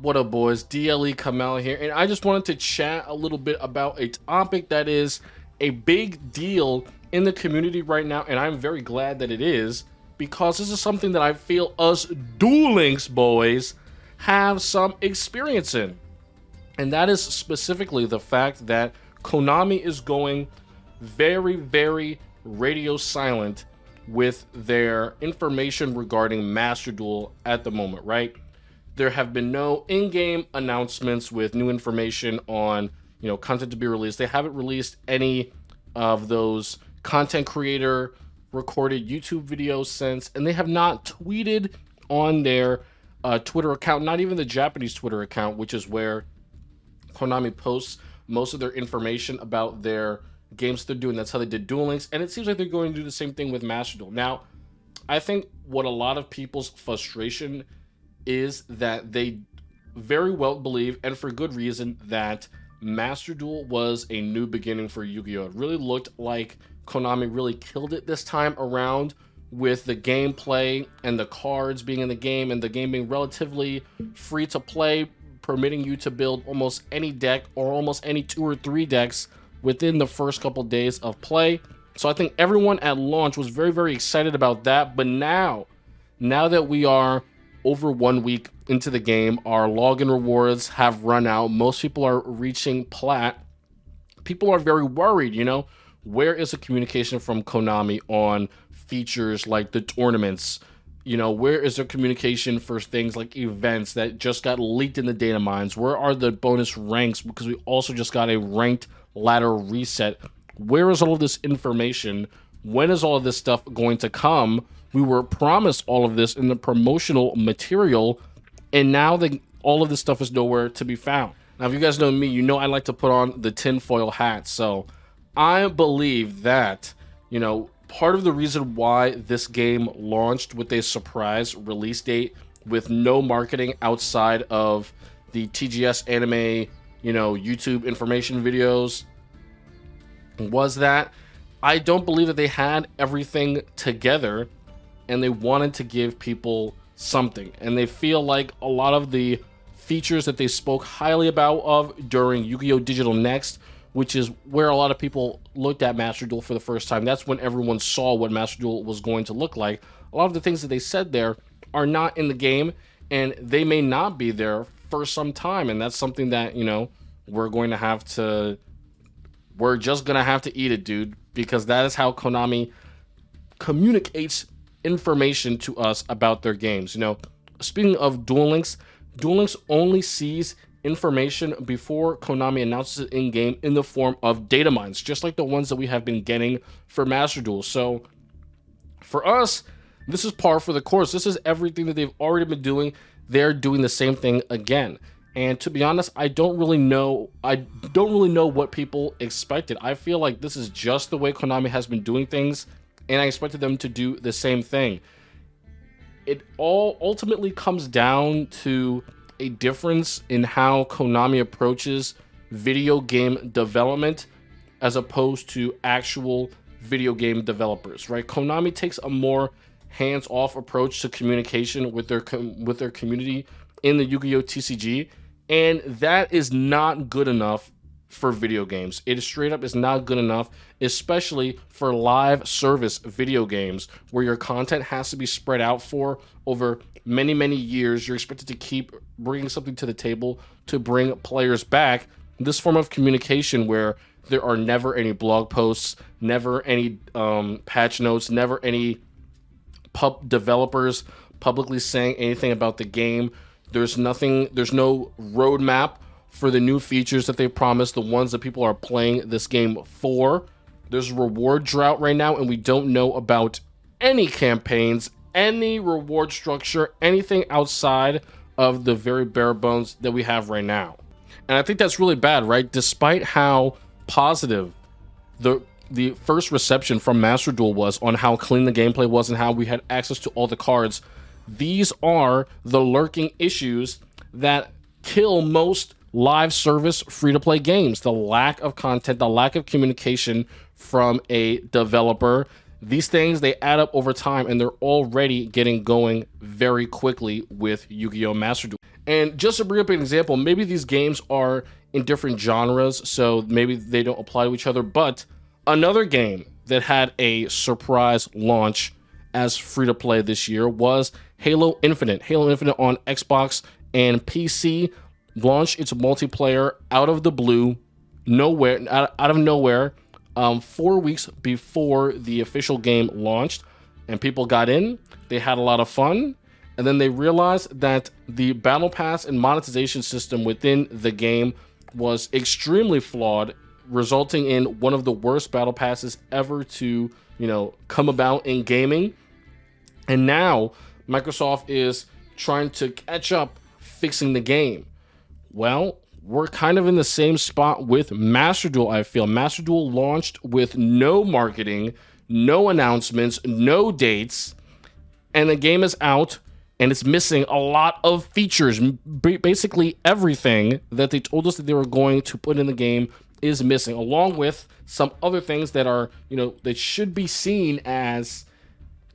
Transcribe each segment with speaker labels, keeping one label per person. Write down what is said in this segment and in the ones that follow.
Speaker 1: What up, boys? DLE Kamel here, and I just wanted to chat a little bit about a topic that is a big deal in the community right now, and I'm very glad that it is, because this is something that I feel us Duel Links boys have some experience in. And that is specifically the fact that Konami is going very, very radio silent with their information regarding Master Duel at the moment, right? There have been no in-game announcements with new information on, content to be released. They haven't released any of those content creator recorded YouTube videos since, and they have not tweeted on their Twitter account, not even the Japanese Twitter account, which is where Konami posts most of their information about their games they're doing. That's how they did Duel Links, and it seems like they're going to do the same thing with Master Duel. Now, I think what a lot of people's frustration is that they very well believe, and for good reason, that Master Duel was a new beginning for Yu-Gi-Oh! It really looked like Konami really killed it this time around with the gameplay and the cards being in the game and the game being relatively free to play, permitting you to build almost any deck or almost any 2 or 3 decks within the first couple days of play. So I think everyone at launch was very, very excited about that. But now that we are over 1 week into the game, our login rewards have run out. Most people are reaching plat. People are very worried, Where is the communication from Konami on features like the tournaments? Where is their communication for things like events that just got leaked in the data mines? Where are the bonus ranks? Because we also just got a ranked ladder reset. Where is all of this information? When is all of this stuff going to come? We were promised all of this in the promotional material, and now all of this stuff is nowhere to be found. Now, if you guys know me, I like to put on the tinfoil hat. So I believe that, part of the reason why this game launched with a surprise release date with no marketing outside of the TGS anime, YouTube information videos was that I don't believe that they had everything together and they wanted to give people something. And they feel like a lot of the features that they spoke highly about during Yu-Gi-Oh! Digital Next, which is where a lot of people looked at Master Duel for the first time. That's when everyone saw what Master Duel was going to look like. A lot of the things that they said there are not in the game, and they may not be there for some time. And that's something that, we're just going to have to eat it, dude, because that is how Konami communicates information to us about their games. Speaking of Duel Links only sees information before Konami announces it in-game in the form of data mines, just like the ones that we have been getting for Master Duel. So for us, this is par for the course. This is everything that they've already been doing. They're doing the same thing again. And to be honest, I don't really know what people expected. I feel like this is just the way Konami has been doing things, and I expected them to do the same thing. It all ultimately comes down to a difference in how Konami approaches video game development as opposed to actual video game developers, right? Konami takes a more hands-off approach to communication with their community in the Yu-Gi-Oh! TCG, and that is not good enough for video games. It straight up is not good enough, especially for live service video games where your content has to be spread out for over many, many years. You're expected to keep bringing something to the table to bring players back. This form of communication where there are never any blog posts, never any patch notes, never any developers publicly saying anything about the game. There's no roadmap for the new features that they promised, the ones that people are playing this game for. There's a reward drought right now, and we don't know about any campaigns, any reward structure, anything outside of the very bare bones that we have right now. And I think that's really bad, right? Despite how positive the first reception from Master Duel was on how clean the gameplay was and how we had access to all the cards, these are the lurking issues that kill most live service free-to-play games. The lack of content, the lack of communication from a developer, These things, they add up over time, and they're already getting going very quickly with Yu-Gi-Oh! Master Duel. And just to bring up an example, maybe these games are in different genres, so maybe they don't apply to each other, but another game that had a surprise launch as free-to-play this year was Halo Infinite. Halo Infinite on Xbox and PC launched its multiplayer out of the blue, out of nowhere, 4 weeks before the official game launched, and people got in, they had a lot of fun, and then they realized that the battle pass and monetization system within the game was extremely flawed, resulting in one of the worst battle passes ever to, come about in gaming. And now Microsoft is trying to catch up, fixing the game. Well, we're kind of in the same spot with Master Duel, I feel. Master Duel launched with no marketing, no announcements, no dates, and the game is out, and it's missing a lot of features. Basically everything that they told us that they were going to put in the game is missing, along with some other things that are, that should be seen as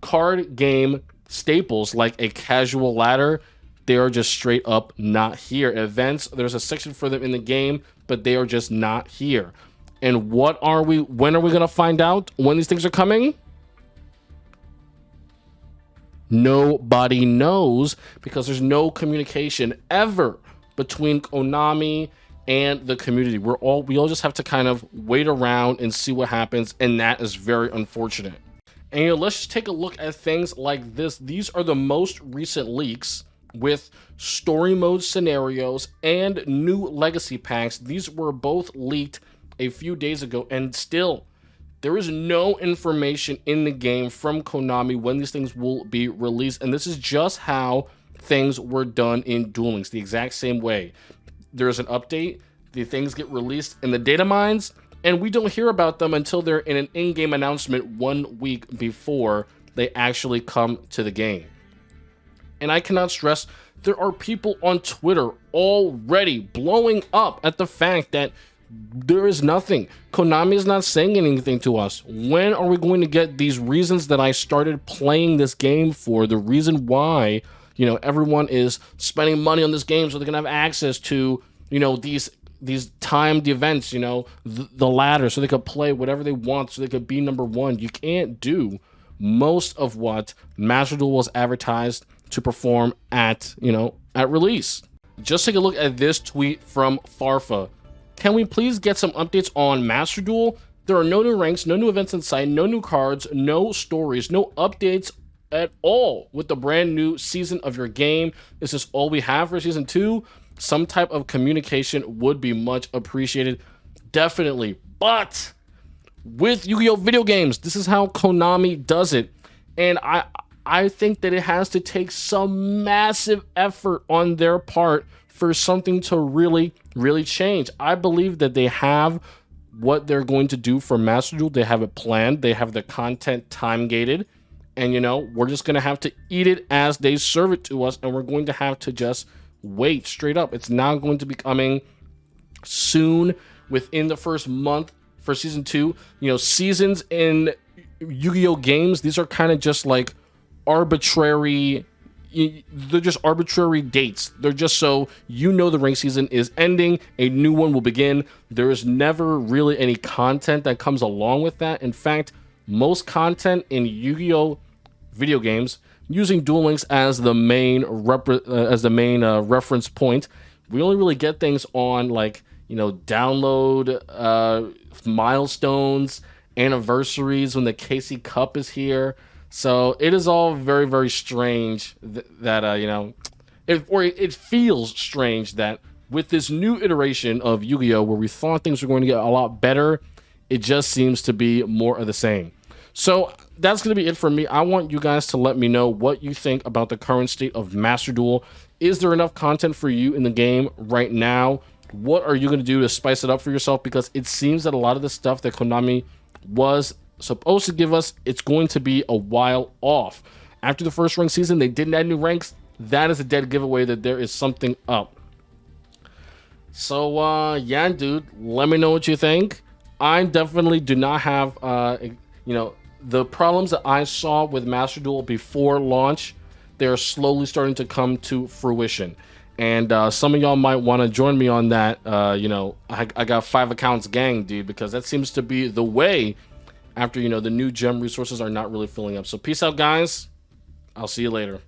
Speaker 1: card game staples, like a casual ladder. They are just straight up not here. Events, there's a section for them in the game, but they are just not here. And when are we going to find out when these things are coming? Nobody knows, because there's no communication ever between Konami and the community. We all just have to kind of wait around and see what happens, and that is very unfortunate. And let's just take a look at things like this. These are the most recent leaks with story mode scenarios and new legacy packs. These were both leaked a few days ago, and still there is no information in the game from Konami when these things will be released. And this is just how things were done in Duel Links, the exact same way. There's an update, the things get released in the data mines, and we don't hear about them until they're in an in-game announcement 1 week before they actually come to the game. And I cannot stress, there are people on Twitter already blowing up at the fact that there is nothing. Konami is not saying anything to us. When are we going to get these reasons that I started playing this game for? The reason why, everyone is spending money on this game so they can have access to, these timed events, the ladder, so they could play whatever they want, so they could be number one. You can't do most of what Master Duel was advertised to perform at release. Just take a look at this tweet from Farfa. Can we please get some updates on Master Duel? There are no new ranks, no new events in sight, no new cards, no stories, no updates at all with the brand new season of your game. Is this all we have for season 2? Some type of communication would be much appreciated. Definitely. But with Yu-Gi-Oh! Video games, this is how Konami does it. And I think that it has to take some massive effort on their part for something to really, really change. I believe that they have what they're going to do for Master Duel. They have it planned. They have the content time-gated. And, we're just going to have to eat it as they serve it to us. And we're going to have to just wait straight up. It's now going to be coming soon, within the first month for season 2. Seasons in Yu-Gi-Oh! Games, these are kind of just like arbitrary. They're just arbitrary dates. They're just so the rank season is ending, a new one will begin. There is never really any content that comes along with that. In fact, most content in Yu-Gi-Oh! Video games, using Duel Links as the main reference point, we only really get things on download milestones, anniversaries, when the KC Cup is here. So it is all very, very strange it feels strange that with this new iteration of Yu-Gi-Oh! Where we thought things were going to get a lot better, it just seems to be more of the same. So that's going to be it for me. I want you guys to let me know what you think about the current state of Master Duel. Is there enough content for you in the game right now? What are you going to do to spice it up for yourself? Because it seems that a lot of the stuff that Konami was supposed to give us, it's going to be a while off. After the first rank season, they didn't add new ranks. That is a dead giveaway that there is something up. So, dude, let me know what you think. I definitely do not have, the problems that I saw with Master Duel before launch, they're slowly starting to come to fruition. And some of y'all might want to join me on that. I got 5 accounts gang, dude, because that seems to be the way after, the new gem resources are not really filling up. So peace out, guys. I'll see you later.